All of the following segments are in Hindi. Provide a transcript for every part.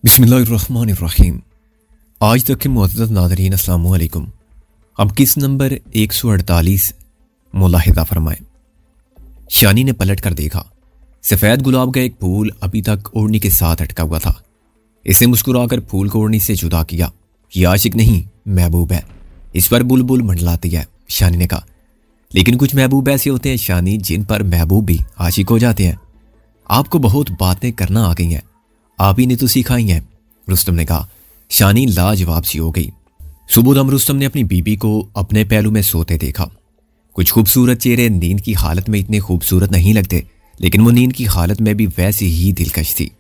बिस्मिल्लाहिर्रहमानिर्रहीम। आज तक के मुअज़्ज़ज़ नाज़रीन अस्सलाम वालेकुम। हम किस नंबर 148 मुलाहिज़ा फरमाएं। शानी ने पलट कर देखा। सफ़ेद गुलाब का एक फूल अभी तक ओढ़नी के साथ अटका हुआ था। इसने मुस्कुराकर फूल को ओढ़नी से जुदा किया। ये आशिक नहीं, महबूब है। इस पर बुलबुल मंडलाती है, शानी ने कहा। लेकिन कुछ महबूब ऐसे होते हैं शानी, जिन पर महबूब भी आशिक हो जाते हैं। आपको बहुत बातें करना आ गई हैं, आप ही ने तो सिखाई हैं, रुस्तम ने कहा। शानी लाजवाब सी हो गई। सुबह रुस्तम ने अपनी बीबी को अपने पहलू में सोते देखा। कुछ खूबसूरत चेहरे नींद की हालत में इतने खूबसूरत नहीं लगते, लेकिन वो नींद की हालत में भी वैसी ही दिलकश थी।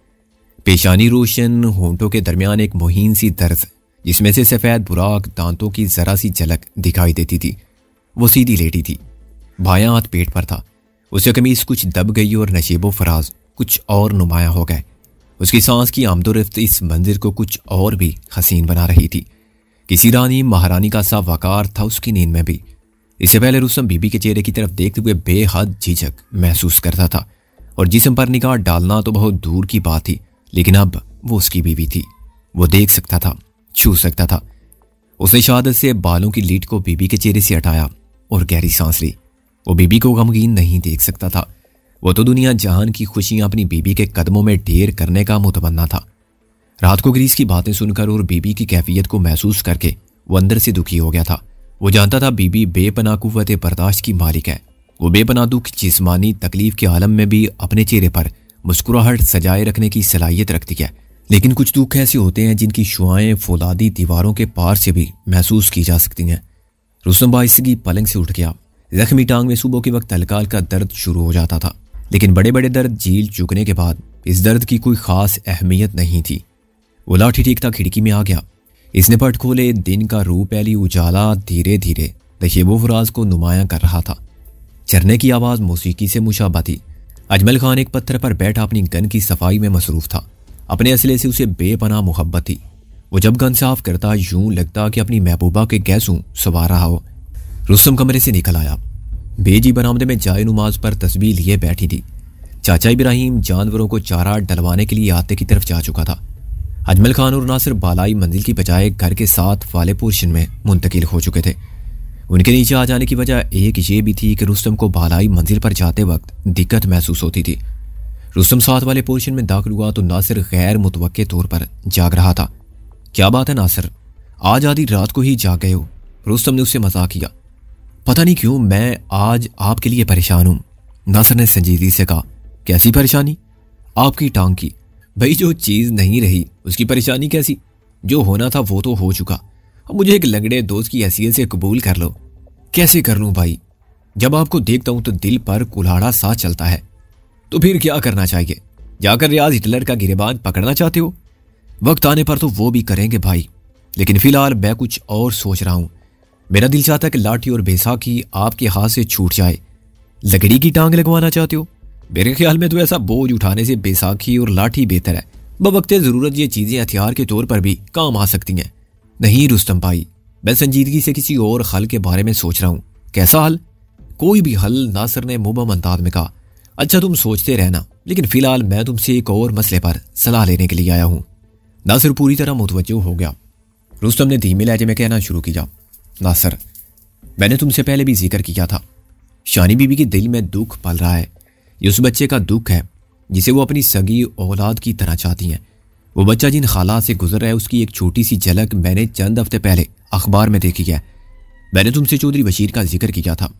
पेशानी रोशन, होंठों के दरमियान एक मुहीन सी दर्द, जिसमें से सफ़ेद बुराक, दांतों की जरा सी झलक दिखाई देती थी। वो सीधी लेटी थी, बायां हाथ पेट पर था। उसकी कमीज कुछ दब गई और नशीबो फराज कुछ और नुमाया हो गए। उसकी सांस की आमदोरफ्त इस मंजिल को कुछ और भी हसीन बना रही थी। किसी रानी महारानी का सा वकार था उसकी नींद में भी। इससे पहले रुस्तम बीबी के चेहरे की तरफ देखते हुए बेहद झिझक महसूस करता था, और जिस्म पर निगाह डालना तो बहुत दूर की बात थी। लेकिन अब वो उसकी बीवी थी, वो देख सकता था, छू सकता था। उसने शहादत से बालों की लीट को बीबी के चेहरे से हटाया और गहरी सांस ली। वो बीबी को गमगीन नहीं देख सकता था। वो तो दुनिया जहान की खुशियां अपनी बीबी के कदमों में ढेर करने का मुतमन्ना था। रात को ग्रीस की बातें सुनकर और बीबी की कैफियत को महसूस करके वो अंदर से दुखी हो गया था। वो जानता था बीबी बेपनाह कुव्वत बर्दाश्त की मालिक है। वो बेपनाह दुख, जिस्मानी तकलीफ के आलम में भी अपने चेहरे पर मुस्कुराहट सजाए रखने की सलाहियत रखती है। लेकिन कुछ दुख ऐसे होते हैं जिनकी शुआएं फौलादी दीवारों के पार से भी महसूस की जा सकती हैं। रुस्तम बाइसगी पलंग से उठ गया। जख्मी टांग में सुबह के वक्त हल्का हल्का दर्द शुरू हो जाता था, लेकिन बड़े बड़े दर्द झील चुकने के बाद इस दर्द की कोई खास अहमियत नहीं थी। वो लाठी ठीक था खिड़की में आ गया। इसने पट खोले। दिन का रूह पहली उजाला धीरे धीरे नशेबो फराज को नुमायां कर रहा था। झरने की आवाज़ मौसीकी से मुशाबा थी। अजमल खान एक पत्थर पर बैठा अपनी गन की सफाई में मसरूफ था। अपने असले से उसे बेपनाह मोहब्बत थी। वो जब गन साफ करता यूं लगता कि अपनी महबूबा के गैसों सवार रहा हो। रुस्तम कमरे से निकल आया। बेजी बरामदे में जाए नमाज पर तस्बीह लिए बैठी थी। चाचा इब्राहिम जानवरों को चारा डलवाने के लिए आते की तरफ जा चुका था। अजमल खान और नासिर बालाई मंजिल की बजाय घर के साथ वाले पोर्शन में मुंतकिल हो चुके थे। उनके नीचे आ जाने की वजह एक ये भी थी कि रुस्तम को बालाई मंजिल पर जाते वक्त दिक्कत महसूस होती थी। रुस्तम साथ वाले पोर्शन में दाखिल हुआ तो नासिर गैर मुतवक्के तौर पर जाग रहा था। क्या बात है नासिर, आज आधी रात को ही जाग गए हो? रुस्तम ने उससे मजाक किया। पता नहीं क्यों मैं आज आपके लिए परेशान हूं, नासिर ने संजीदगी से कहा। कैसी परेशानी? आपकी टांग की। भाई जो चीज नहीं रही उसकी परेशानी कैसी? जो होना था वो तो हो चुका। अब मुझे एक लंगड़े दोस्त की हैसियत से कबूल कर लो। कैसे कर लूं भाई? जब आपको देखता हूं तो दिल पर कुल्हाड़ा सा चलता है। तो फिर क्या करना चाहिए? जाकर रियाज हिटलर का गिरेबान पकड़ना चाहते हो? वक्त आने पर तो वो भी करेंगे भाई, लेकिन फिलहाल मैं कुछ और सोच रहा हूं। मेरा दिल चाहता है कि लाठी और बैसाखी आपके हाथ से छूट जाए। लकड़ी की टांग लगवाना चाहते हो? मेरे ख्याल में तो ऐसा बोझ उठाने से बैसाखी और लाठी बेहतर है। बवक्ते ज़रूरत ये चीज़ें हथियार के तौर पर भी काम आ सकती हैं। नहीं रुस्तम भाई, मैं संजीदगी से किसी और हल के बारे में सोच रहा हूँ। कैसा हल? कोई भी हल, नासिर ने मुबहम अंदाज में कहा। अच्छा तुम सोचते रहना, लेकिन फिलहाल मैं तुमसे एक और मसले पर सलाह लेने के लिए आया हूँ। नासिर पूरी तरह मुतवज्जो हो गया। रुस्तम ने धीमे लहजे में कहना शुरू किया। नासिर, मैंने तुमसे पहले भी जिक्र किया था, शानी बीबी के दिल में दुख पल रहा है। ये उस बच्चे का दुख है जिसे वो अपनी सगी औलाद की तरह चाहती हैं। वो बच्चा जिन हालात से गुजर रहा है उसकी एक छोटी सी झलक मैंने चंद हफ्ते पहले अखबार में देखी है। मैंने तुमसे चौधरी बशीर का जिक्र किया था।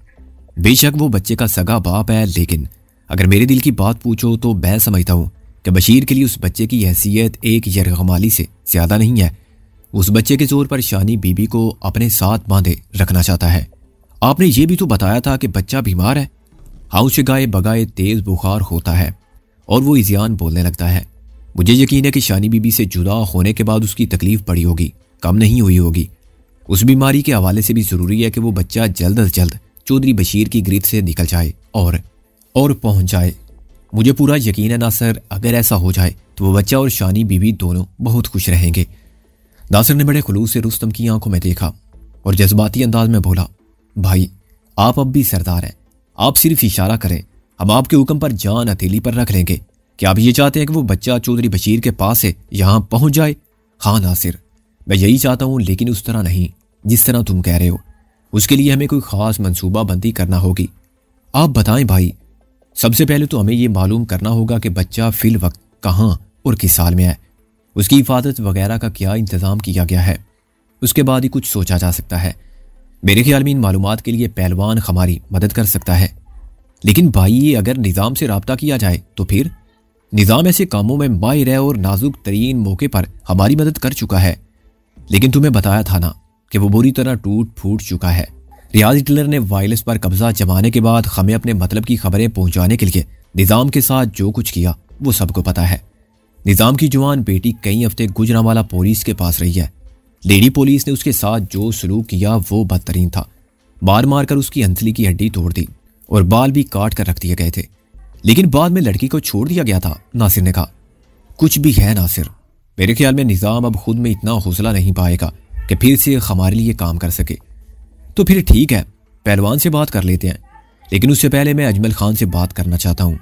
बेशक वो बच्चे का सगा बाप है, लेकिन अगर मेरे दिल की बात पूछो तो मैं समझता हूँ कि बशीर के लिए उस बच्चे की हैसियत एक यरगमाली से ज्यादा नहीं है। उस बच्चे के जोर पर शानी बीबी को अपने साथ बांधे रखना चाहता है। आपने ये भी तो बताया था कि बच्चा बीमार है। हाँ, उसे गाए बगाए तेज बुखार होता है और वो इज़ियान बोलने लगता है। मुझे यकीन है कि शानी बीबी से जुदा होने के बाद उसकी तकलीफ बढ़ी होगी, कम नहीं हुई होगी। उस बीमारी के हवाले से भी ज़रूरी है कि वो बच्चा जल्द अज जल्द चौधरी बशीर की गिरफ्त से निकल जाए और पहुंच जाए। मुझे पूरा यकीन है नासिर, अगर ऐसा हो जाए तो वो बच्चा और शानी बीबी दोनों बहुत खुश रहेंगे। नासिर ने बड़े खुलूस से रुस्तम की आंखों में देखा और जज्बाती अंदाज में बोला, भाई आप अब भी सरदार हैं, आप सिर्फ इशारा करें, हम आपके हुक्म पर जान हथेली पर रख लेंगे। क्या आप ये चाहते हैं कि वो बच्चा चौधरी बशीर के पास से यहाँ पहुंच जाए? हाँ नासिर, मैं यही चाहता हूँ, लेकिन उस तरह नहीं जिस तरह तुम कह रहे हो। उसके लिए हमें कोई ख़ास मनसूबाबंदी करना होगी। आप बताएं भाई। सबसे पहले तो हमें ये मालूम करना होगा कि बच्चा फिल वक्त कहाँ और किस साल में है, उसकी हिफाजत वगैरह का क्या इंतज़ाम किया गया है। उसके बाद ही कुछ सोचा जा सकता है। मेरे ख्याल में इन मालूमात के लिए पहलवान हमारी मदद कर सकता है। लेकिन भाई, ये अगर निज़ाम से रब्ता किया जाए तो फिर? निज़ाम ऐसे कामों में माहिर है और नाजुक तरीन मौके पर हमारी मदद कर चुका है। लेकिन तुम्हें बताया था ना कि वो बुरी तरह टूट फूट चुका है। रियाज हिटलर ने वायरलेस पर कब्जा जमाने के बाद हमें अपने मतलब की खबरें पहुंचाने के लिए निज़ाम के साथ जो कुछ किया वो सबको पता है। निज़ाम की जवान बेटी कई हफ्ते गुजरांवाला पुलिस के पास रही है। लेडी पुलिस ने उसके साथ जो सलूक किया वो बदतरीन था। मार मार कर उसकी हंसली की हड्डी तोड़ दी और बाल भी काट कर रख दिए गए थे। लेकिन बाद में लड़की को छोड़ दिया गया था। नासिर ने कहा। कुछ भी है नासिर, मेरे ख्याल में निज़ाम अब खुद में इतना हौसला नहीं पाएगा कि फिर से हमारे लिए काम कर सके। तो फिर ठीक है, पहलवान से बात कर लेते हैं। लेकिन उससे पहले मैं अजमल खान से बात करना चाहता हूँ।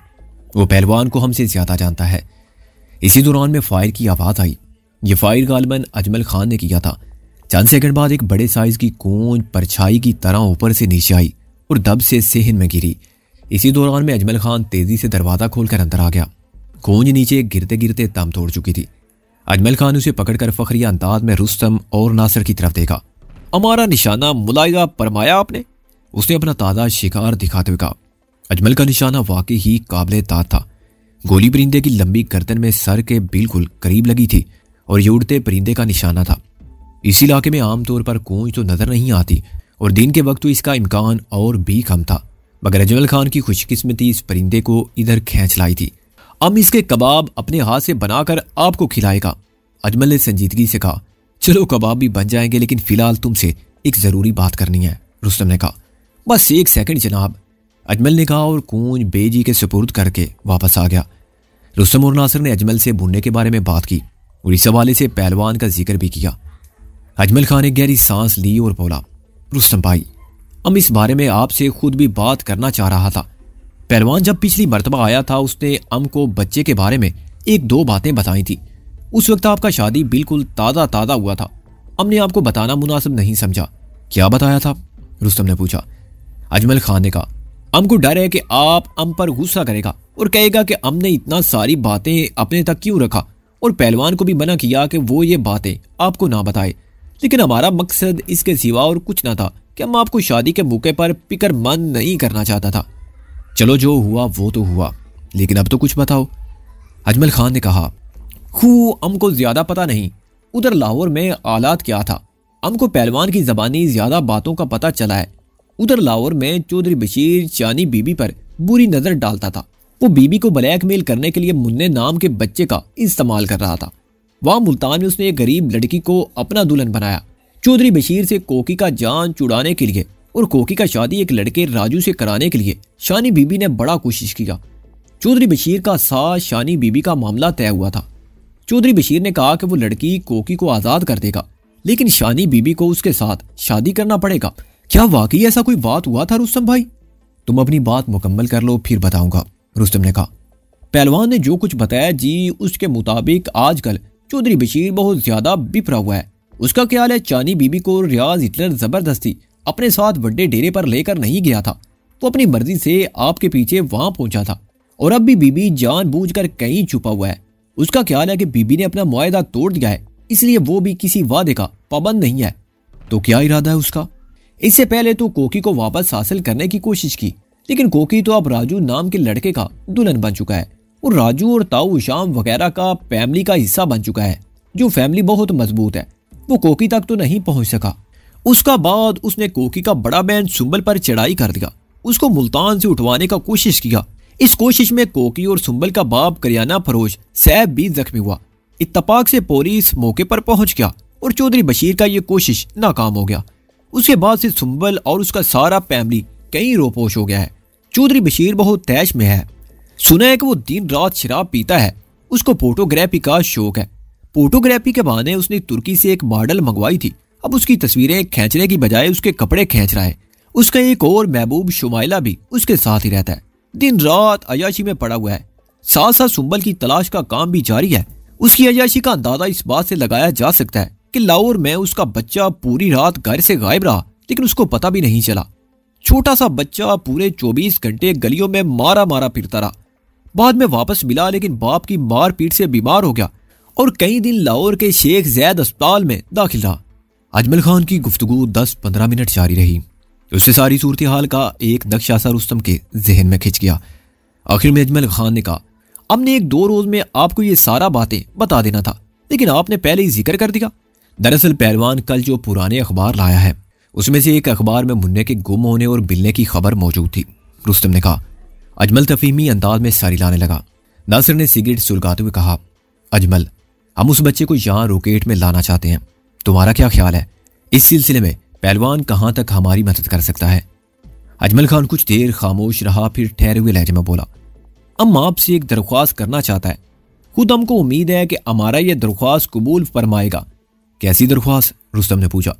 वो पहलवान को हमसे ज़्यादा जानता है। इसी दौरान में फायर की आवाज़ आई। ये फायर गालिबन अजमल खान ने किया था। चंद सेकंड बाद एक बड़े साइज की कूंज परछाई की तरह ऊपर से नीचे आई और दब से सेहन में गिरी। इसी दौरान में अजमल खान तेजी से दरवाज़ा खोलकर अंदर आ गया। कूंज नीचे गिरते गिरते दम तोड़ चुकी थी। अजमल खान उसे पकड़कर फखरिया अंदाज में रुस्तम और नासिर की तरफ देखा। हमारा निशाना मुलायजा फरमाया आपने? उसने अपना ताज़ा शिकार दिखाते हुए कहा। अजमल का निशाना वाकई ही काबिले दाद था। गोली परिंदे की लंबी गर्दन में सर के बिल्कुल करीब लगी थी और ये उड़ते परिंदे का निशाना था। इस इलाके में आमतौर पर कूंज तो नजर नहीं आती और दिन के वक्त तो इसका इम्कान और भी कम था, मगर अजमल खान की खुशकिस्मती इस परिंदे को इधर खींच लाई थी। हम इसके कबाब अपने हाथ से बनाकर आपको खिलाएगा, अजमल ने संजीदगी से कहा। चलो कबाब भी बन जाएंगे, लेकिन फिलहाल तुमसे एक जरूरी बात करनी है, रुस्तम ने कहा। बस एक सेकंड जनाब, अजमल ने कहा और कूंज बेजी के सुपुर्द करके वापस आ गया। रुस्तम और नासिर ने अजमल से भुनने के बारे में बात की और इस हवाले से पहलवान का जिक्र भी किया। अजमल खान ने गहरी सांस ली और बोला, रुस्तम भाई, हम इस बारे में आपसे खुद भी बात करना चाह रहा था। पहलवान जब पिछली मर्तबा आया था उसने हमको बच्चे के बारे में एक दो बातें बताई थी। उस वक्त आपका शादी बिल्कुल ताज़ा हुआ था। हमने आपको बताना मुनासिब नहीं समझा। क्या बताया था? रुस्तम ने पूछा। अजमल खान ने कहा, हमको डर है कि आप हम पर गुस्सा करेगा और कहेगा कि हमने इतना सारी बातें अपने तक क्यों रखा, और पहलवान को भी मना किया कि वो ये बातें आपको ना बताए। लेकिन हमारा मकसद इसके सिवा और कुछ ना था कि हम आपको शादी के मौके पर फिक्रमंद नहीं करना चाहता था। चलो जो हुआ वो तो हुआ, लेकिन अब तो कुछ बताओ, अजमल खान ने कहा। हमको ज्यादा पता नहीं उधर लाहौर में हालात क्या था। हमको पहलवान की जबानी ज्यादा बातों का पता चला है। उधर लाहौर में चौधरी बशीर चानी बीबी पर बुरी नजर डालता था। वो बीबी को ब्लैकमेल करने के लिए मुन्ने नाम के बच्चे का इस्तेमाल कर रहा था। वहां मुल्तान में उसने एक गरीब लड़की को अपना दुल्हन बनाया चौधरी बशीर से कोकी का जान छुड़ाने के लिए, और कोकी का शादी एक लड़के राजू से कराने के लिए शानी बीबी ने बड़ा कोशिश किया। चौधरी बशीर का साथ शानी बीबी का मामला तय हुआ था। चौधरी बशीर ने कहा कि वो लड़की कोकी को आजाद कर देगा, लेकिन शानी बीबी को उसके साथ शादी करना पड़ेगा। क्या वाकई ऐसा कोई बात हुआ था रुस्तम भाई? तुम अपनी बात मुकम्मल कर लो फिर बताऊंगा, रुस्तम ने कहा। पहलवान ने जो कुछ बताया जी, उसके मुताबिक आजकल चौधरी बशीर बहुत ज्यादा बिफरा हुआ है। उसका ख्याल है चानी बीबी को रियाज हिटलर जबरदस्ती अपने साथ बड़े डेरे पर लेकर नहीं गया था। वो अपनी मर्जी से आपके पीछे वहां पहुंचा था और अब भी बीबी जानबूझकर कहीं छुपा हुआ है। उसका ख्याल है कि बीबी ने अपना मुआहदा तोड़ दिया है, इसलिए वो भी किसी वादे का पाबंद नहीं है। तो क्या इरादा है उसका? इससे पहले तो कोकी को वापस हासिल करने की कोशिश की, लेकिन कोकी तो अब राजू नाम के लड़के का दुल्हन बन चुका है और राजू और ताऊ शाम वगैरह का फैमिली का हिस्सा बन चुका है, जो फैमिली बहुत मजबूत है। वो कोकी तक तो नहीं पहुंच सका। उसका बाद उसने कोकी का बड़ा बहन सुंबल पर चढ़ाई कर दिया, उसको मुल्तान से उठवाने का कोशिश किया। इस कोशिश में कोकी और सुंबल का बाप करियाना फरोश सैफ भी जख्मी हुआ। इत्तफाक से पुलिस मौके पर पहुंच गया और चौधरी बशीर का ये कोशिश नाकाम हो गया। उसके बाद से सुंबल और उसका सारा फैमिली कहीं रोपोश हो गया है। चौधरी बशीर बहुत तैश में है। सुना है कि वो दिन रात शराब पीता है। उसको फोटोग्राफी का शौक है। फोटोग्राफी के बहाने उसने तुर्की से एक मॉडल मंगवाई थी। अब उसकी तस्वीरें खींचने की बजाय उसके कपड़े खींच रहा है। उसका एक और महबूब शुमाइला भी उसके साथ ही रहता है। दिन रात अयाशी में पड़ा हुआ है। साथ साथ सुंबल की तलाश का काम भी जारी है। उसकी अय्याशी का अंदाजा इस बात से लगाया जा सकता है कि लाहौर में उसका बच्चा पूरी रात घर से गायब रहा, लेकिन उसको पता भी नहीं चला। छोटा सा बच्चा पूरे 24 घंटे गलियों में मारा मारा फिरता रहा। बाद में वापस मिला, लेकिन बाप की मार पीट से बीमार हो गया और कई दिन लाहौर के शेख जैद अस्पताल में दाखिल रहा। अजमल खान की गुफ्तगू 10-15 मिनट जारी रही। उससे सारी सूरत हाल का एक नक्शा सा रुस्तम के जहन में खिंच गया। आखिर में अजमल खान ने कहा, हमने 1-2 रोज में आपको ये सारा बातें बता देना था, लेकिन आपने पहले ही जिक्र कर दिया। दरअसल पहलवान कल जो पुराने अखबार लाया है, उसमें से एक अखबार में मुन्ने के गुम होने और मिलने की खबर मौजूद थी। रुस्तम ने कहा। अजमल तफहीमी अंदाज में सारी लाने लगा। नासिर ने सिगरेट सुलगाते हुए कहा, अजमल, हम उस बच्चे को यहाँ रोकेट में लाना चाहते हैं, तुम्हारा क्या ख्याल है? इस सिलसिले में पहलवान कहाँ तक हमारी मदद कर सकता है? अजमल खान कुछ देर खामोश रहा, फिर ठहरे हुए लहजे में बोला, हम आपसे एक दरख्वास्त करना चाहता है। खुद हमको उम्मीद है कि हमारा यह दरख्वास्त कबूल फरमाएगा। कैसी दरख्वास्त? रुस्तम ने पूछा।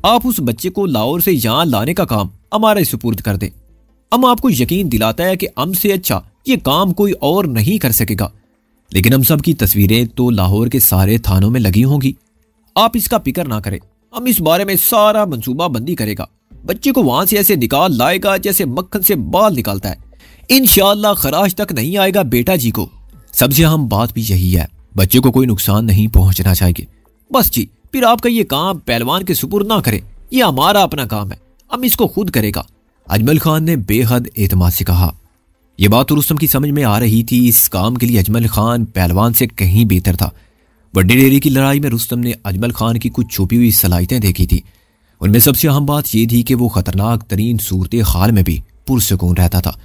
आप उस बच्चे को लाहौर से यहाँ लाने का काम हमारे सुपुर्द कर दे। हम आपको यकीन दिलाता है कि हमसे अच्छा ये काम कोई और नहीं कर सकेगा, लेकिन हम सब की तस्वीरें तो लाहौर के सारे थानों में लगी होंगी। आप इसका फिक्र ना करें, हम इस बारे में सारा मंसूबा बंदी करेगा। बच्चे को वहां से ऐसे निकाल लाएगा जैसे मक्खन से बाल निकालता है। इंशाअल्लाह खराज तक नहीं आएगा बेटा जी को। सबसे अहम बात भी यही है, बच्चे को कोई नुकसान नहीं पहुंचना चाहिए। बस जी, फिर आपका ये काम पहलवान के सुपुर्द ना करें, ये हमारा अपना काम है, हम इसको खुद करेगा। अजमल खान ने बेहद एतमाद से कहा। यह बात तो रुस्तम की समझ में आ रही थी। इस काम के लिए अजमल खान पहलवान से कहीं बेहतर था। बड्डी डेरी की लड़ाई में रुस्तम ने अजमल खान की कुछ छुपी हुई सलाहियतें देखी थी। उनमें सबसे अहम बात यह थी कि वो खतरनाक तरीन सूरत हाल में भी पुरसकून रहता था।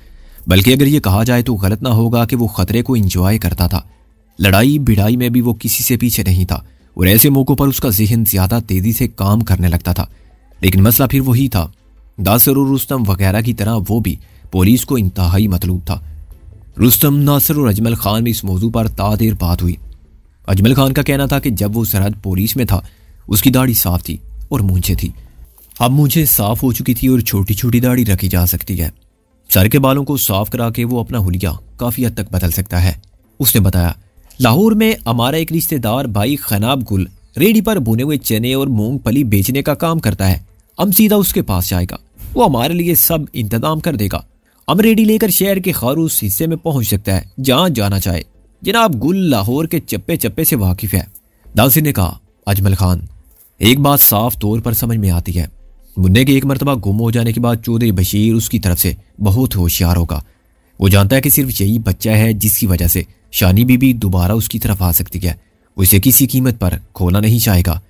बल्कि अगर ये कहा जाए तो गलत ना होगा कि वो खतरे को इंजॉय करता था। लड़ाई भिड़ाई में भी वो किसी से पीछे नहीं था और ऐसे मौकों पर उसका जहन ज्यादा तेजी से काम करने लगता था। लेकिन मसला फिर वही था, नासिर और रुस्तम वगैरह की तरह वो भी पुलिस को इंतहाई मतलूब था। रुस्तम, नासिर और अजमल खान में इस मौजू पर तादेर बात हुई। अजमल खान का कहना था कि जब वो सरहद पुलिस में था उसकी दाढ़ी साफ थी और मूंछें थी। अब मूंछें साफ हो चुकी थी और छोटी छोटी दाढ़ी रखी जा सकती है। सर के बालों को साफ करा के वो अपना हुलिया काफी हद तक बदल सकता है। उसने बताया, लाहौर में हमारा एक रिश्तेदार भाई खनाब गुल रेडी पर बुने हुए चने और मूंगफली बेचने का काम करता है। हम सीधा उसके पास जाएगा, वो हमारे लिए सब इंतजाम कर देगा। हम रेडी लेकर शहर के खारूस हिस्से में पहुंच सकता है जहां जाना चाहे। जनाब गुल लाहौर के चप्पे चप्पे से वाकिफ है। नासिर ने कहा, अजमल खान, एक बात साफ तौर पर समझ में आती है, मुन्ने के एक मरतबा गुम हो जाने के बाद चौधरी बशीर उसकी तरफ से बहुत होशियार होगा। वो जानता है कि सिर्फ यही बच्चा है जिसकी वजह से शानी बीबी दोबारा उसकी तरफ आ सकती है। उसे किसी कीमत पर खोना नहीं चाहेगा।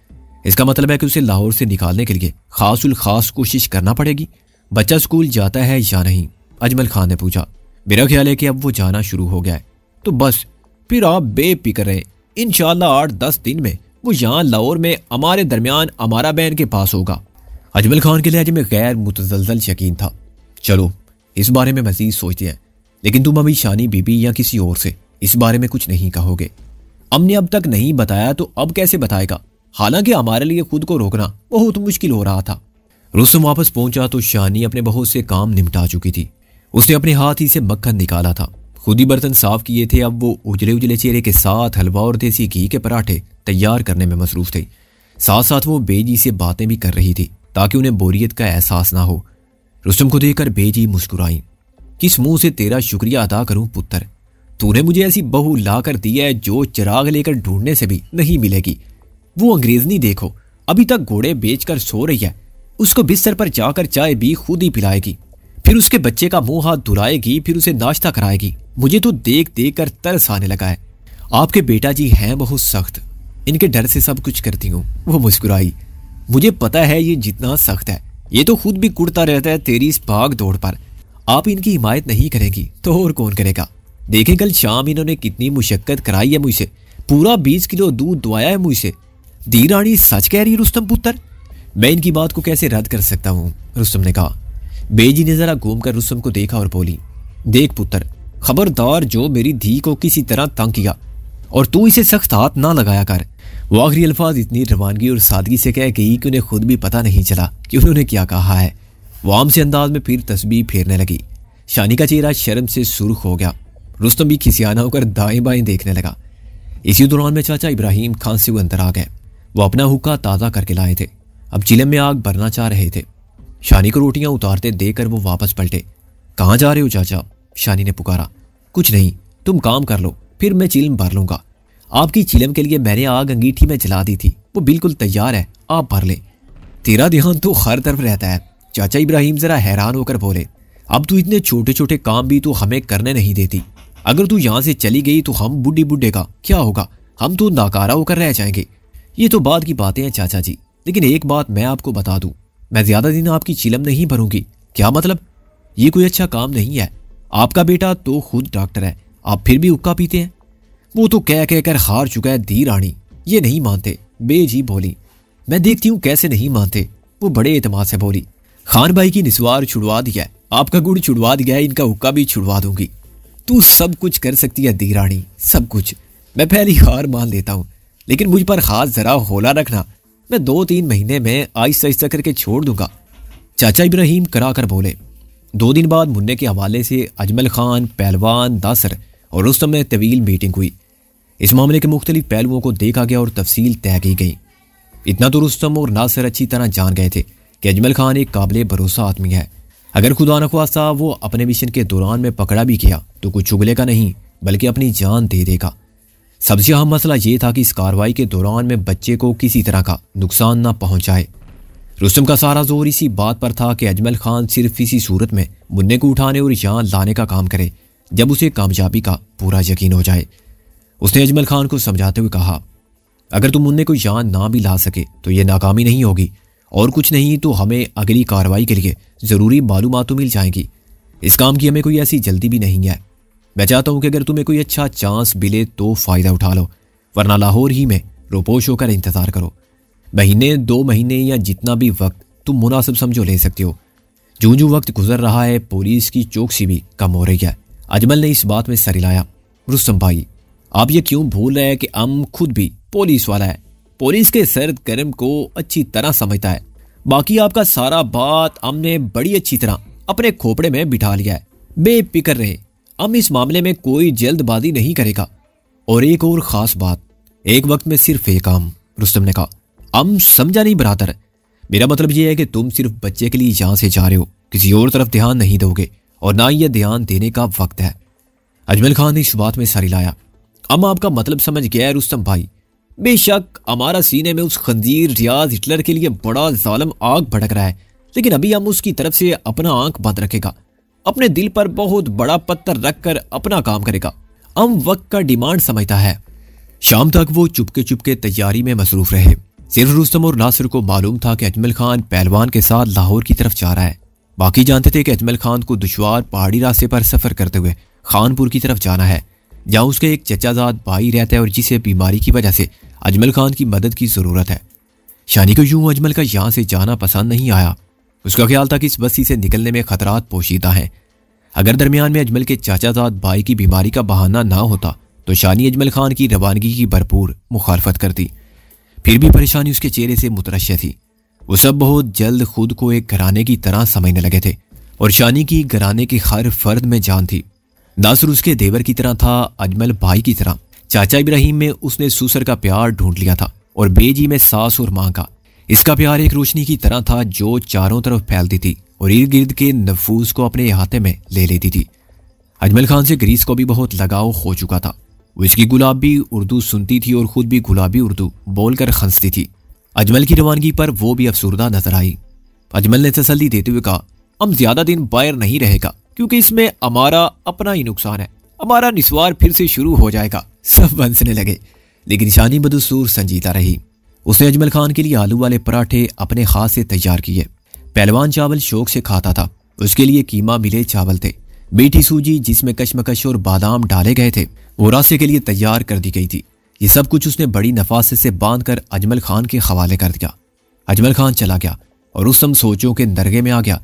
इसका मतलब है कि उसे लाहौर से निकालने के लिए खासुल खास कोशिश करना पड़ेगी। बच्चा स्कूल जाता है या नहीं? अजमल खान ने पूछा। मेरा ख्याल है कि अब वो जाना शुरू हो गया है। तो बस फिर आप बेफिक्र रहें, इंशाअल्लाह 8-10 दिन में वो यहाँ लाहौर में हमारे दरमियान हमारा बहन के पास होगा। अजमल खान के लहजे में गैर मुतज़लज़ल यकीन था। चलो इस बारे में मज़ीद सोचते हैं, लेकिन तुम अभी शानी बीबी या किसी और से इस बारे में कुछ नहीं कहोगे। हमने अब तक नहीं बताया तो अब कैसे बताएगा? हालांकि हमारे लिए खुद को रोकना बहुत मुश्किल हो रहा था। रुस्तम वापस पहुंचा तो शानी अपने बहुत से काम निपटा चुकी थी। उसने अपने हाथ ही से मक्खन निकाला था, खुद ही बर्तन साफ किए थे। अब वो उजले उजले चेहरे के साथ हलवा और देसी घी के पराठे तैयार करने में मसरूफ थे। साथ साथ वो बेजी से बातें भी कर रही थी ताकि उन्हें बोरियत का एहसास ना हो। रुस्तम को देखकर बेजी मुस्कुराई। किस मुंह से तेरा शुक्रिया अदा करूं पुत्र, तूने मुझे ऐसी बहू ला कर दी है जो चिराग लेकर ढूंढने से भी नहीं मिलेगी। वो अंग्रेजनी देखो, अभी तक घोड़े बेचकर सो रही है। उसको बिस्तर पर जाकर चाय भी खुद ही पिलाएगी, फिर उसके बच्चे का मुंह हाथ धुलाएगी, फिर उसे नाश्ता कराएगी। मुझे तो देख देख कर तरस आने लगा है। आपके बेटा जी हैं बहुत सख्त, इनके डर से सब कुछ करती हूँ। वो मुस्कुराई। मुझे पता है ये जितना सख्त है, ये तो खुद भी कुड़ता रहता है तेरी इस भाग दौड़ पर। आप इनकी हिमायत नहीं करेंगी तो और कौन करेगा? देखें कल शाम इन्होंने कितनी मुशक्कत कराई है मुझसे, पूरा 20 किलो दूध दुआया है मुझसे। दी रानी सच कह रही रुस्तम पुत्र, मैं इनकी बात को कैसे रद्द कर सकता हूँ? रुस्तम ने कहा। बेजी ने जरा घूमकर रुस्तम को देखा और बोली, देख पुत्र, खबरदार जो मेरी धी को किसी तरह तंग किया और तू इसे सख्त हाथ ना लगाया कर। वो आखिरी अल्फाज इतनी रवानगी और सादगी से कह गई कि उन्हें खुद भी पता नहीं चला कि उन्होंने क्या कहा है। वो आम से अंदाज में फिर तस्बीह फेरने लगी। शानी का चेहरा शर्म से सुर्ख हो गया। रुस्तम भी खिसियाना होकर दाएं बाएं देखने लगा। इसी दौरान में चाचा इब्राहिम खान से वो अंदर आ गए। वो अपना हुक्का ताज़ा करके लाए थे। अब चिलम में आग भरना चाह रहे थे। शानी को रोटियां उतारते देखकर वो वापस पलटे। कहाँ जा रहे हो चाचा? शानी ने पुकारा। कुछ नहीं, तुम काम कर लो, फिर मैं चिलम भर लूंगा। आपकी चिलम के लिए मैंने आग अंगीठी में जला दी थी, वो बिल्कुल तैयार है, आप भर ले। तेरा ध्यान तो हर तरफ रहता है। चाचा इब्राहिम जरा हैरान होकर बोले। अब तू इतने छोटे छोटे काम भी तो हमें करने नहीं देती। अगर तू यहाँ से चली गई तो हम बुढ़ी बुढ़े का क्या होगा? हम तो नाकारा होकर रह जाएंगे। ये तो बाद की बातें हैं चाचा जी, लेकिन एक बात मैं आपको बता दूं, मैं ज्यादा दिन आपकी चिलम नहीं भरूंगी। क्या मतलब? ये कोई अच्छा काम नहीं है। आपका बेटा तो खुद डॉक्टर है, आप फिर भी हुक्का पीते हैं। वो तो कह कह कर हार चुका है धी रानी, ये नहीं मानते। बेजी बोली। मैं देखती हूँ कैसे नहीं मानते। वो बड़े एतमाद से बोली। खान भाई की निस्वार छुड़वा दिया है, आपका गुड़ छुड़वा दिया है, इनका हुक्का भी छुड़वा दूंगी। तू सब कुछ कर सकती है धी रानी, सब कुछ। मैं पहली हार मान लेता हूँ, लेकिन मुझ पर खास जरा हौला रखना। मैं 2-3 महीने में आहिस्ता आहिस्ता करके छोड़ दूंगा। चाचा इब्राहिम करा कर बोले। 2 दिन बाद मुन्ने के हवाले से अजमल खान, पहलवान, नासिर और रुस्तम में तवील मीटिंग हुई। इस मामले के मुख्तलिफ पहलुओं को देखा गया और तफसील तय की गई। इतना तो रुस्तम और नासिर अच्छी तरह जान गए थे कि अजमल खान एक काबिल भरोसा आदमी है। अगर खुदा न ख्वास्ता वो अपने मिशन के दौरान में पकड़ा भी किया तो कुछ चुगलेगा नहीं, बल्कि अपनी जान दे देगा। सबसे अहम मसला ये था कि इस कार्रवाई के दौरान में बच्चे को किसी तरह का नुकसान न पहुंचाए। रुस्तम का सारा जोर इसी बात पर था कि अजमल खान सिर्फ इसी सूरत में मुन्ने को उठाने और यहाँ लाने का काम करे जब उसे कामयाबी का पूरा यकीन हो जाए। उसने अजमल खान को समझाते हुए कहा, अगर तुम मुन्ने को यहाँ ना भी ला सके तो ये नाकामी नहीं होगी, और कुछ नहीं तो हमें अगली कार्रवाई के लिए ज़रूरी मालूमात मिल जाएंगी। इस काम की हमें कोई ऐसी जल्दी भी नहीं है। मैं चाहता हूं कि अगर तुम्हें कोई अच्छा चांस मिले तो फ़ायदा उठा लो, वरना लाहौर ही में रोपोश होकर इंतज़ार करो। महीने 2 महीने या जितना भी वक्त तुम मुनासिब समझो ले सकते हो। जो जो वक्त गुजर रहा है पुलिस की चौकसी भी कम हो रही है। अजमल ने इस बात में सर हिलाया। रुस्तम भाई, आप ये क्यों भूल रहे हैं कि हम खुद भी पुलिस वाला है। पुलिस के सर्द कर्म को अच्छी तरह समझता है। बाकी आपका सारा बात हमने बड़ी अच्छी तरह अपने खोपड़े में बिठा लिया है। बेफिक्र रहे, हम इस मामले में कोई जल्दबाजी नहीं करेगा। और एक और खास बात, एक वक्त में सिर्फ एक काम। रुस्तम ने कहा, हम समझा नहीं बरादर। मेरा मतलब यह है कि तुम सिर्फ बच्चे के लिए यहाँ से जा रहे हो, किसी और तरफ ध्यान नहीं दोगे, और ना ही यह ध्यान देने का वक्त है। अजमल खान ने इस बात में सर हिलाया। हम आपका मतलब समझ गया है रुस्तम भाई। बेशक हमारा सीने में उस खंजीर रियाज हिटलर के लिए बड़ा जालिम आग भड़क रहा है, लेकिन अभी हम उसकी तरफ से अपना आंख बंद रखेगा, अपने दिल पर बहुत बड़ा पत्थर रखकर अपना काम करेगा। हम वक्त का डिमांड समझता है। शाम तक वो चुपके चुपके तैयारी में मसरूफ रहे। सिर्फ रुस्तम और नासिर को मालूम था कि अजमल खान पहलवान के साथ लाहौर की तरफ जा रहा है। बाकी जानते थे कि अजमल खान को दुश्वार पहाड़ी रास्ते पर सफर करते हुए खानपुर की तरफ जाना है, जहाँ उसके एक चचाजाद भाई रहता है और जिसे बीमारी की वजह से अजमल खान की मदद की ज़रूरत है। शानी को यूं अजमल का यहाँ से जाना पसंद नहीं आया। उसका ख्याल था कि इस बस्ती से निकलने में खतरात पोशीदा हैं। अगर दरमियान में अजमल के चाचाजाद भाई की बीमारी का बहाना ना होता तो शानी अजमल खान की रवानगी की भरपूर मुखालफत करती। फिर भी परेशानी उसके चेहरे से मुतरश्शे थी। वो सब बहुत जल्द खुद को एक घराने की तरह समझने लगे थे और शानी की घराने के हर फर्द में जान थी। नासिर उसके देवर की तरह था, अजमल भाई की तरह। चाचा इब्राहिम में उसने सुसर का प्यार ढूंढ लिया था और बेजी में सास और माँ का। इसका प्यार एक रोशनी की तरह था जो चारों तरफ फैलती थी और इर्द गिर्द के नफूस को अपने अहाते में ले लेती थी। अजमल खान से ग्रीस को भी बहुत लगाव हो चुका था। वो इसकी गुलाबी उर्दू सुनती थी और खुद भी गुलाबी उर्दू बोलकर खंसती थी। अजमल की रवानगी पर वो भी अफसुर्दा नजर आई। अजमल ने तसल्ली देते हुए कहा, हम ज्यादा दिन बाहर नहीं रहेगा क्योंकि इसमें हमारा अपना ही नुकसान है। हमारा निस्वार फिर से शुरू हो जाएगा। सब हंसने लगे, लेकिन शानी बदसूर संजीदा रही। उसने अजमल खान के लिए आलू वाले पराठे अपने हाथ से तैयार किए। पहलवान चावल शौक से खाता था। उसके लिए कीमा मिले चावल थे। मीठी सूजी जिसमें कशमकश और बादाम डाले गए थे वो रास्ते के लिए तैयार कर दी गई थी। ये सब कुछ उसने बड़ी नफासत से बांधकर अजमल खान के हवाले कर दिया। अजमल खान चला गया और रुस्तम सोचों के दरगे में आ गया।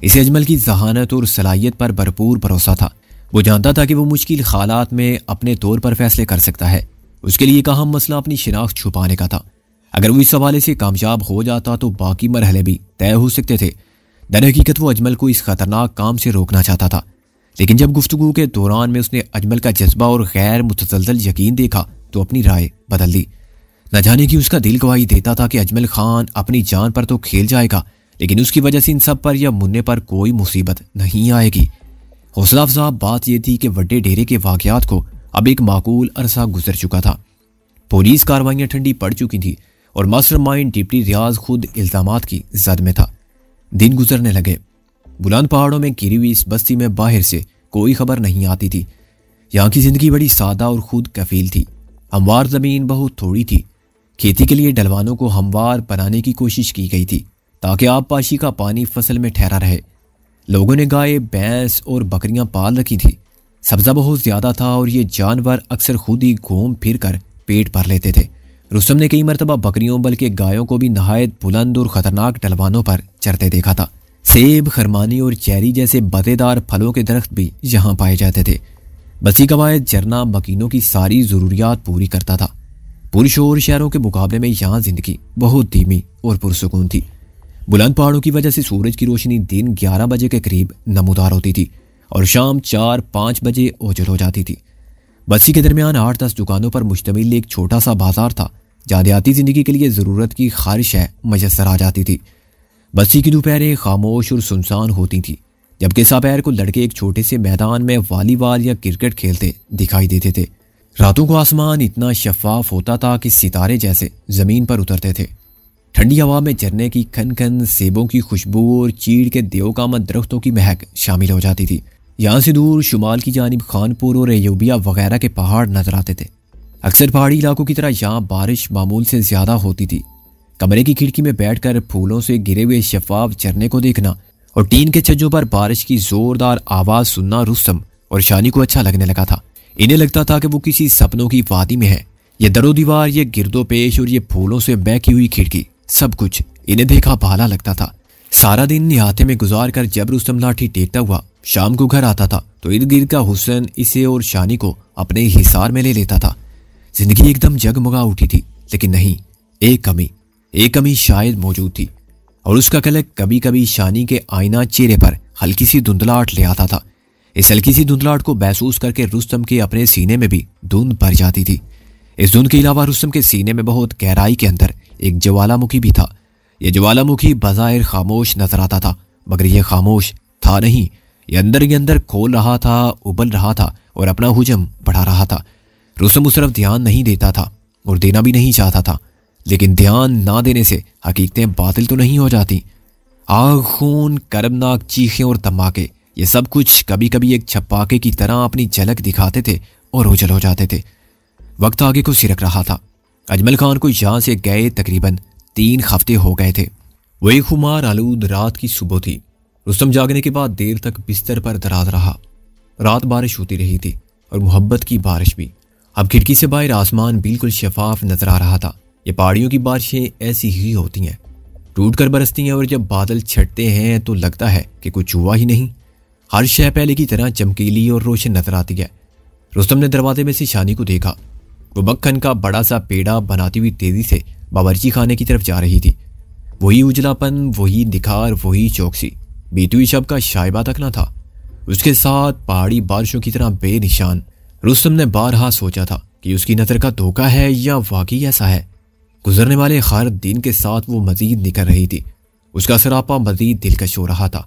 इसे अजमल की जहानत और सलाहियत पर भरपूर भरोसा था। वो जानता था कि वो मुश्किल हालात में अपने तौर पर फैसले कर सकता है। उसके लिए एक अहम मसला अपनी शिनाख्त छुपाने का था। अगर वो इस हवाले से कामयाब हो जाता तो बाकी मरहले भी तय हो सकते थे। दर हकीकत वो अजमल को इस खतरनाक काम से रोकना चाहता था, लेकिन जब गुफ्तगू के दौरान में उसने अजमल का जज्बा और गैर मुतसलसल यकीन देखा तो अपनी राय बदल दी। न जाने कि उसका दिल गवाही देता था कि अजमल खान अपनी जान पर तो खेल जाएगा, लेकिन उसकी वजह से इन सब पर या मुन्ने पर कोई मुसीबत नहीं आएगी। हौसला अफजा बात यह थी कि वड्डे डेरे के वाकयात को अब एक माकूल अरसा गुजर चुका था। पुलिस कार्रवाइयां ठंडी पड़ चुकी थी और मास्टरमाइंड डिप्टी रियाज खुद इल्जामात की जद में था। दिन गुजरने लगे। बुलंद पहाड़ों में घिरी हुई इस बस्ती में बाहर से कोई खबर नहीं आती थी। यहाँ की जिंदगी बड़ी सादा और खुद कफील थी। हमवार जमीन बहुत थोड़ी थी। खेती के लिए डलवानों को हमवार बनाने की कोशिश की गई थी ताकि आबपाशी का पानी फसल में ठहरा रहे। लोगों ने गाय, भैंस और बकरियां पाल रखी थी। सब्जा बहुत ज्यादा था और ये जानवर अक्सर खुद ही घूम फिर कर पेट भर लेते थे। रुस्तम ने कई मरतबा बकरियों बल्कि गायों को भी नहायत बुलंद और खतरनाक डलवानों पर चढ़ते देखा था। सेब, खरमानी और चेरी जैसे बदेदार फलों के दरख्त भी यहाँ पाए जाते थे। बस्ती का वाहिद झरना मकीनों की सारी जरूरियात पूरी करता था। पुरशोर शहरों के मुकाबले में यहाँ जिंदगी बहुत धीमी और पुरसुकून थी। बुलंद पहाड़ों की वजह से सूरज की रोशनी दिन 11 बजे के करीब नमूदार होती थी और शाम 4-5 बजे ओझल हो जाती थी। बस्ती के दरमियान 8-10 दुकानों पर मुश्तमिल एक छोटा सा बाजार था जहाँ देहाती जिंदगी के लिए ज़रूरत की खारिश है मयसर आ जाती थी। बस्ती की दोपहरें खामोश और सुनसान होती थी, जबकि दोपहर को लड़के एक छोटे से मैदान में वॉलीबॉल या क्रिकेट खेलते दिखाई देते थे। रातों को आसमान इतना शफाफ होता था कि सितारे जैसे जमीन पर उतरते थे। ठंडी हवा में झरने की खनखन, सेबों की खुशबू और चीड़ के देवकामत दरख्तों की महक शामिल हो जाती थी। यहाँ से दूर शुमाल की जानिब खानपुर और अयूबिया वगैरह के पहाड़ नजर आते थे। अक्सर पहाड़ी इलाकों की तरह यहाँ बारिश मामूल से ज्यादा होती थी। कमरे की खिड़की में बैठकर फूलों से घिरे हुए शफाफ झरने को देखना और टीन के छज्जों पर बारिश की जोरदार आवाज सुनना रुस्तम और शानी को अच्छा लगने लगा था। इन्हें लगता था कि वो किसी सपनों की वादी में है। ये दरो दीवार, ये गिरदो पेश और ये फूलों से बहकी हुई खिड़की, सब कुछ इन्हें देखा भाला लगता था। सारा दिन निहाते में गुजार कर जब रुस्तम लाठी टेकता हुआ शाम को घर आता था तो इर्द गिर्द का हुस्न इसे और शानी को अपने हिसार में ले लेता था। जिंदगी एकदम जगमगा उठी थी, लेकिन नहीं, एक कमी शायद मौजूद थी और उसका कलक कभी कभी शानी के आईना चेहरे पर हल्की सी धुंधलाहट ले आता था। इस हल्की सी धुंधलाहट को महसूस करके रुस्तम के अपने सीने में भी धुंध भर जाती थी। इस धुंध के अलावा रुस्तम के सीने में बहुत गहराई के अंदर एक ज्वालामुखी भी था। यह ज्वालामुखी बज़ाहिर खामोश नजर आता था, मगर यह खामोश था नहीं। ये अंदर ही अंदर खोल रहा था, उबल रहा था और अपना हुजम बढ़ा रहा था। रुस्तम उस तरफ ध्यान नहीं देता था और देना भी नहीं चाहता था, लेकिन ध्यान ना देने से हकीकतें बातिल तो नहीं हो जाती। आग, खून, कर्मनाक चीखें और धमाके, ये सब कुछ कभी कभी एक छप्पाके की तरह अपनी झलक दिखाते थे और ओझल हो जाते थे। वक्त आगे को सिरक रहा था। अजमल खान को यहाँ से गए तकरीबन 3 हफ्ते हो गए थे। वो एक खुमार आलूद रात की सुबह थी। रुस्तम जागने के बाद देर तक बिस्तर पर दराज रहा। रात बारिश होती रही थी और मोहब्बत की बारिश भी। अब खिड़की से बाहर आसमान बिल्कुल शफाफ नजर आ रहा था। ये पहाड़ियों की बारिशें ऐसी ही होती हैं, टूट कर बरसती हैं और जब बादल छटते हैं तो लगता है कि कुछ हुआ ही नहीं। हर शय पहले की तरह चमकीली और रोशन नजर आती है। रुस्तम ने दरवाजे में से शानी को देखा। वो मक्खन का बड़ा सा पेड़ा बनाती हुई तेजी से बावर्ची खाने की तरफ जा रही थी। वही उजलापन, वही निखार, वही चौकसी, बीती हुई शब का शायबा तक न था। उसके साथ पहाड़ी बारिशों की तरह बेनिशान। रुस्तम ने बारहा सोचा था कि उसकी नजर का धोखा है या वाकई ऐसा है। गुजरने वाले हर दिन के साथ वो मजीद निकल रही थी। उसका सरापा मजीद दिलकश हो रहा था।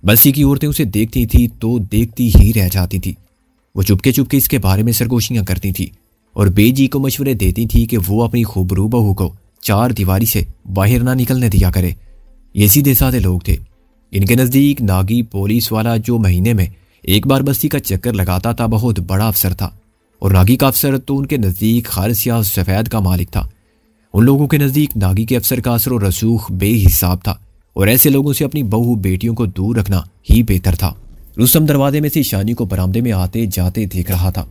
बस्ती की औरतें उसे देखती थी तो देखती ही रह जाती थी। वो चुपके चुपके इसके बारे में सरगोशियां करती थी और बेजी को मशवरे देती थी कि वो अपनी खूबरू बहू को 4 दीवारी से बाहर ना निकलने दिया करे। ये सीधे साधे लोग थे। इनके नज़दीक नागी पुलिस वाला, जो महीने में एक बार बस्ती का चक्कर लगाता था, बहुत बड़ा अफसर था। और नागी का अफसर तो उनके नज़दीक खारिस या सफ़ेद का मालिक था। उन लोगों के नज़दीक नागी के अफसर का असर और रसूख बेहिसाब था और ऐसे लोगों से अपनी बहू बेटियों को दूर रखना ही बेहतर था। रुस्तम दरवाजे में से शानी को बरामदे में आते जाते देख रहा था।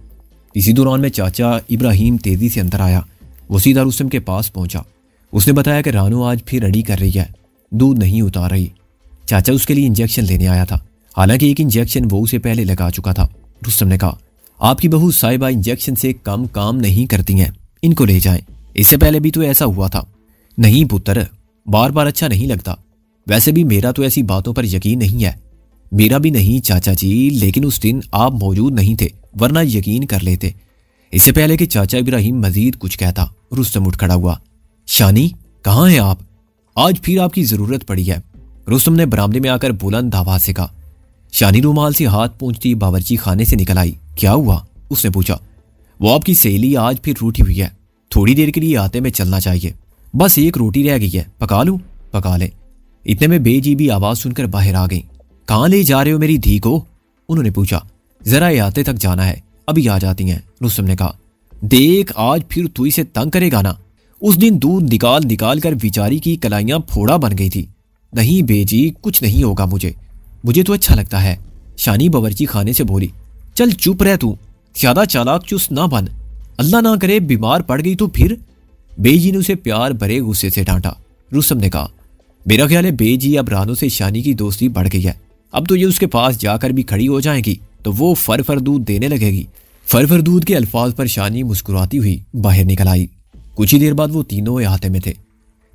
इसी दौरान में चाचा इब्राहिम तेजी से अंदर आया। वो सीधा रुस्तम के पास पहुंचा। उसने बताया कि रानू आज फिर रड़ी कर रही है, दूध नहीं उतार रही। चाचा उसके लिए इंजेक्शन लेने आया था। हालांकि एक इंजेक्शन वो उसे पहले लगा चुका था। रुस्तम ने कहा, आपकी बहू साहिबा इंजेक्शन से कम काम नहीं करती हैं, इनको ले जाएं। इससे पहले भी तो ऐसा हुआ था। नहीं पुत्र, बार बार अच्छा नहीं लगता। वैसे भी मेरा तो ऐसी बातों पर यकीन नहीं है। मेरा भी नहीं चाचा जी, लेकिन उस दिन आप मौजूद नहीं थे, वरना यकीन कर लेते। इससे पहले कि चाचा इब्राहिम मजीद कुछ कहता, रुस्तम उठ खड़ा हुआ। शानी, कहाँ हैं आप? आज फिर आपकी जरूरत पड़ी है, रुस्तम ने बरामदे में आकर बुलंद आवाज से कहा। शानी रुमाल से हाथ पोंछती बावर्ची खाने से निकल आई। क्या हुआ? उसने पूछा। वो आपकी सहेली आज फिर रूठी हुई है, थोड़ी देर के लिए आते में चलना चाहिए। बस एक रोटी रह गई है, पका लूं? पका ले। इतने में बेजी भी आवाज सुनकर बाहर आ गई। कहाँ ले जा रहे हो मेरी धी को? उन्होंने पूछा। जरा याते तक जाना है, अभी आ जाती हैं, रुस्तम ने कहा। देख, आज फिर तू इसे तंग करेगा ना। उस दिन दूध निकाल निकाल कर बेचारी की कलाइयां फोड़ा बन गई थी। नहीं बेजी, कुछ नहीं होगा मुझे तो अच्छा लगता है, शानी बावर्ची खाने से बोली। चल चुप रह तू, ज्यादा चालाक चुस्त ना बन, अल्लाह ना करे बीमार पड़ गई तो फिर। बेजी ने उसे प्यार भरे गुस्से से डांटा। रुस्तम ने कहा, मेरा ख्याल है बेजी अब रानू से शानी की दोस्ती बढ़ गई है। अब तो ये उसके पास जाकर भी खड़ी हो जाएगी तो वो फर दूध देने लगेगी। फर दूध के अल्फाज पर शानी मुस्कुराती हुई बाहर निकल आई। कुछ ही देर बाद वो तीनों अहाते में थे।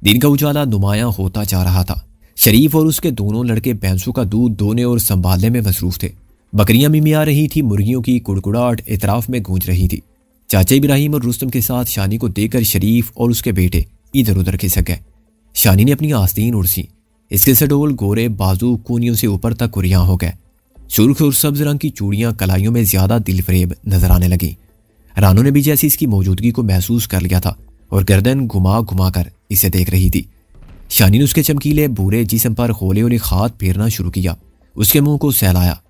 दिन का उजाला नुमायां होता जा रहा था। शरीफ और उसके दोनों लड़के भैंसों का दूध धोने और संभालने में मसरूफ थे। बकरियां मिमिया रही थी, मुर्गियों की कुड़कुड़ाहट इतराफ में गूंज रही थी। चाचा इब्राहिम और रुस्तम के साथ शानी को देखकर शरीफ और उसके बेटे इधर उधर खिसक गए। शानी ने अपनी आस्तीन उड़सी। इसके सडोल गोरे बाजू कूनियों से ऊपर तक कुरियां हो गए। सुर्ख और सब्ज रंग की चूड़ियां कलाइयों में ज्यादा दिलफरेब नजर आने लगी। रानू ने भी जैसी इसकी मौजूदगी को महसूस कर लिया था और गर्दन घुमा घुमा कर इसे देख रही थी। शानी ने उसके चमकीले बूरे जिस्म पर होले होले हाथ फेरना शुरू किया, उसके मुंह को सहलाया।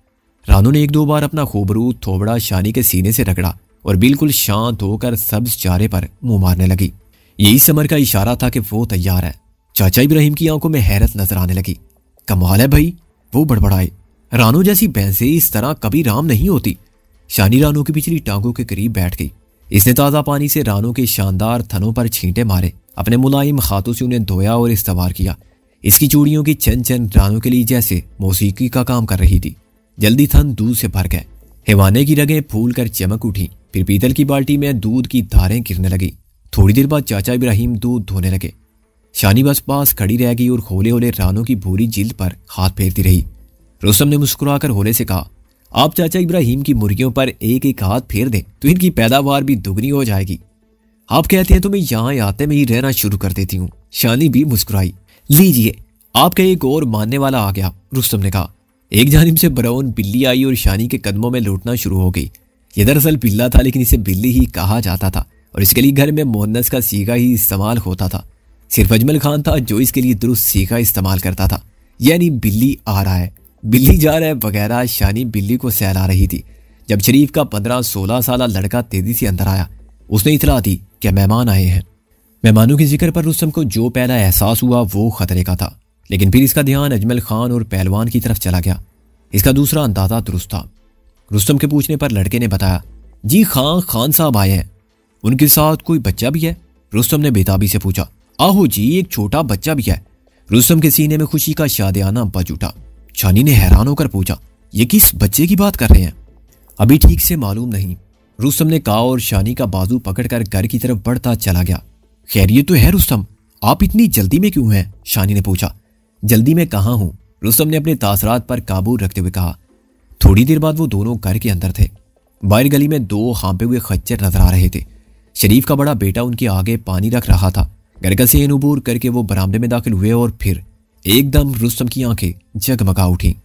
रानू ने एक दो बार अपना खूबरूद थोबड़ा शानी के सीने से रगड़ा और बिल्कुल शांत होकर सब्ज चारे पर मुंह मारने लगी। यही समर का इशारा था कि वो तैयार है। चाचा इब्राहिम की आंखों में हैरत नजर आने लगी। कमाल है भाई, वो बड़बड़ाए। रानू जैसी भैंसें इस तरह कभी राम नहीं होती। शानी रानू की पिछली टांगों के करीब बैठ गई। इसने ताज़ा पानी से रानू के शानदार थनों पर छींटे मारे, अपने मुलायम हाथों से उन्हें धोया और इस्तवार किया। इसकी चूड़ियों की चन चन रानू के लिए जैसे मौसीकी का काम कर रही थी। जल्दी थन दूध से भर गए। हैवाने की रगें फूल कर चमक उठी। फिर पीतल की बाल्टी में दूध की धारें गिरने लगी। थोड़ी देर बाद चाचा इब्राहिम दूध धोने लगे। शानी बस पास खड़ी रह गई और होले होले रानू की भूरी जिल्द पर हाथ फेरती रही। रुस्तम ने मुस्कुराकर होले से कहा, आप चाचा इब्राहिम की मुर्गियों पर एक एक हाथ फेर दें तो इनकी पैदावार भी दुगनी हो जाएगी। आप कहते हैं तो मैं यहाँ आते में ही रहना शुरू कर देती हूँ। शानी भी मुस्कुराई। लीजिए, आपका एक और मानने वाला आ गया, रुस्तम ने कहा। एक जानिब से ब्राउन बिल्ली आई और शानी के कदमों में लौटना शुरू हो गई। ये दरअसल बिल्ला था, लेकिन इसे बिल्ली ही कहा जाता था और इसके लिए घर में मोहन्नस का सीगा ही इस्तेमाल होता था। सिर्फ अजमल खान था जो इसके लिए दुरुस्त सीगा इस्तेमाल करता था, यानी बिल्ली आ रहा है, बिल्ली जा रहा है वगैरह। शानी बिल्ली को सहला रही थी जब शरीफ का 15-16 साल लड़का तेजी से अंदर आया। उसने इतला दी कि मेहमान आए हैं। मेहमानों के जिक्र पर रुस्तम को जो पहला एहसास हुआ वो खतरे का था, लेकिन फिर इसका ध्यान अजमल खान और पहलवान की तरफ चला गया। इसका दूसरा अंदाजा दुरुस्त था। रुस्तम के पूछने पर लड़के ने बताया, जी खान साहब आए हैं। उनके साथ कोई बच्चा भी है? रुस्तम ने बेताबी से पूछा। आहो जी, एक छोटा बच्चा भी है। रुस्तम के सीने में खुशी का शादियाना बज उठा। शानी ने हैरान होकर पूछा, ये किस बच्चे की बात कर रहे हैं? अभी ठीक से मालूम नहीं, रुस्तम ने कहा और शानी का बाजू पकड़कर घर की तरफ बढ़ता चला गया। खैरियत तो है रुस्तम, आप इतनी जल्दी में क्यों हैं? शानी ने पूछा। जल्दी में कहाँ हूं, रुस्तम ने अपने तासरात पर काबू रखते हुए कहा। थोड़ी देर बाद वो दोनों घर के अंदर थे। बाहर गली में दो हाँपे हुए खच्चर नजर आ रहे थे। शरीफ का बड़ा बेटा उनके आगे पानी रख रहा था। घर का सेन उबूर करके वो बरामदे में दाखिल हुए और फिर एकदम रुस्तम की आंखें जगमगा उठी।